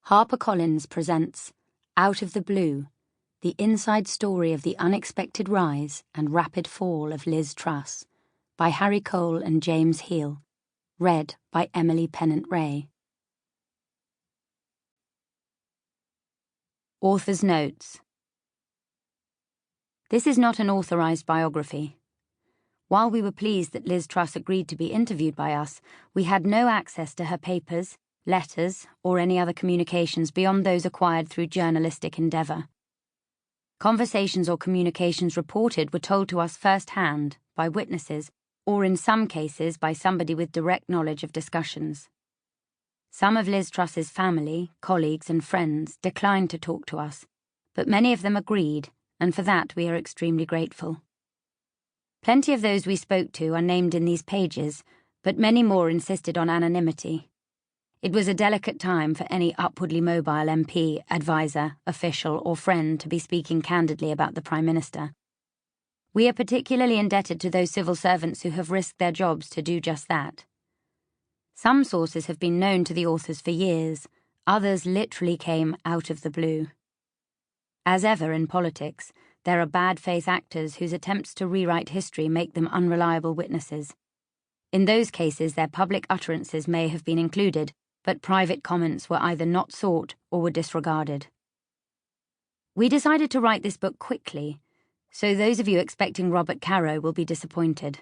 HarperCollins presents Out of the Blue, the inside story of the unexpected rise and rapid fall of Liz Truss, by Harry Cole and James Heale, read by Emily Pennant-Rea. Author's Notes. This is not an authorised biography. While we were pleased that Liz Truss agreed to be interviewed by us, we had no access to her papers, letters, or any other communications beyond those acquired through journalistic endeavour. Conversations or communications reported were told to us first-hand, by witnesses, or in some cases by somebody with direct knowledge of discussions. Some of Liz Truss's family, colleagues and friends declined to talk to us, but many of them agreed, and for that we are extremely grateful. Plenty of those we spoke to are named in these pages, but many more insisted on anonymity. It was a delicate time for any upwardly mobile MP, advisor, official or friend to be speaking candidly about the Prime Minister. We are particularly indebted to those civil servants who have risked their jobs to do just that. Some sources have been known to the authors for years, others literally came out of the blue. As ever in politics, there are bad faith actors whose attempts to rewrite history make them unreliable witnesses. In those cases, their public utterances may have been included, but private comments were either not sought or were disregarded. We decided to write this book quickly, so those of you expecting Robert Caro will be disappointed.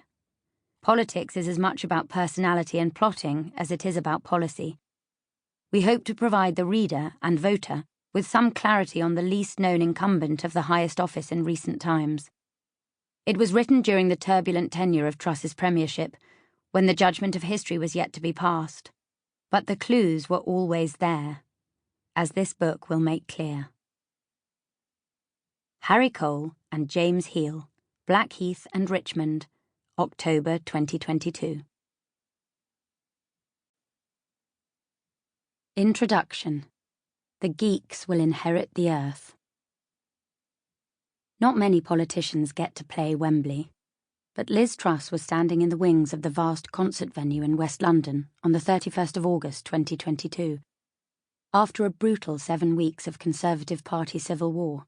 Politics is as much about personality and plotting as it is about policy. We hope to provide the reader and voter with some clarity on the least-known incumbent of the highest office in recent times. It was written during the turbulent tenure of Truss's premiership, when the judgment of history was yet to be passed. But the clues were always there, as this book will make clear. Harry Cole and James Heale, Blackheath and Richmond, October 2022. Introduction. The geeks will inherit the earth. Not many politicians get to play Wembley, but Liz Truss was standing in the wings of the vast concert venue in West London on the 31st of August 2022. After a brutal 7 weeks of Conservative Party civil war,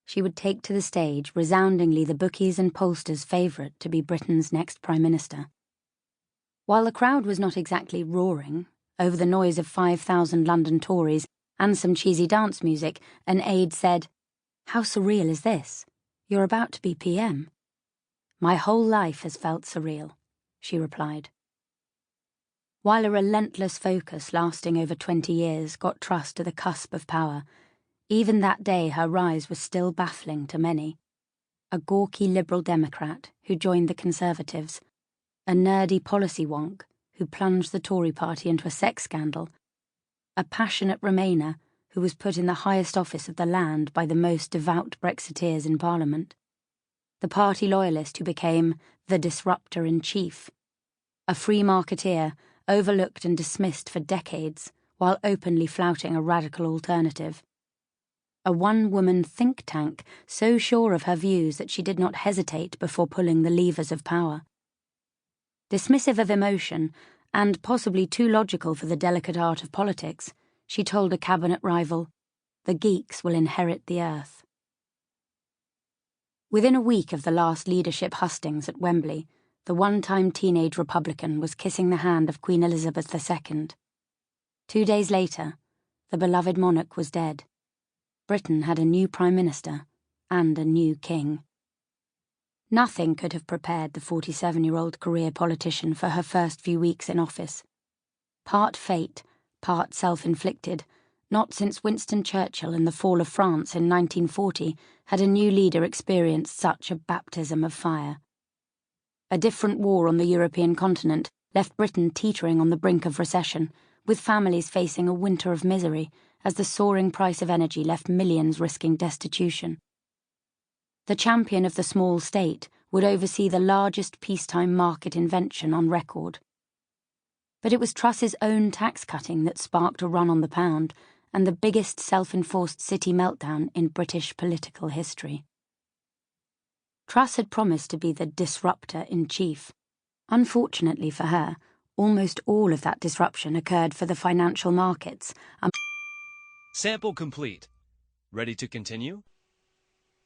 she would take to the stage resoundingly the bookies' and pollsters' favourite to be Britain's next Prime Minister. While the crowd was not exactly roaring, over the noise of 5,000 London Tories and some cheesy dance music, an aide said, "How surreal is this? You're about to be PM." "My whole life has felt surreal," she replied. While a relentless focus lasting over 20 years got Truss to the cusp of power, even that day her rise was still baffling to many. A gawky Liberal Democrat who joined the Conservatives, a nerdy policy wonk who plunged the Tory party into a sex scandal, a passionate Remainer who was put in the highest office of the land by the most devout Brexiteers in Parliament, the party loyalist who became the disruptor-in-chief, a free marketeer overlooked and dismissed for decades while openly flouting a radical alternative, a one-woman think tank so sure of her views that she did not hesitate before pulling the levers of power. Dismissive of emotion, and possibly too logical for the delicate art of politics, she told a cabinet rival, "The geeks will inherit the earth." Within a week of the last leadership hustings at Wembley, the one-time teenage Republican was kissing the hand of Queen Elizabeth II. 2 days later, the beloved monarch was dead. Britain had a new Prime Minister and a new King. Nothing could have prepared the 47-year-old career politician for her first few weeks in office. Part fate, part self-inflicted, not since Winston Churchill in the fall of France in 1940 had a new leader experienced such a baptism of fire. A different war on the European continent left Britain teetering on the brink of recession, with families facing a winter of misery as the soaring price of energy left millions risking destitution. The champion of the small state would oversee the largest peacetime market invention on record. But it was Truss's own tax cutting that sparked a run on the pound and the biggest self-enforced city meltdown in British political history. Truss had promised to be the disruptor-in-chief. Unfortunately for her, almost all of that disruption occurred for the financial markets, Sample complete. Ready to continue?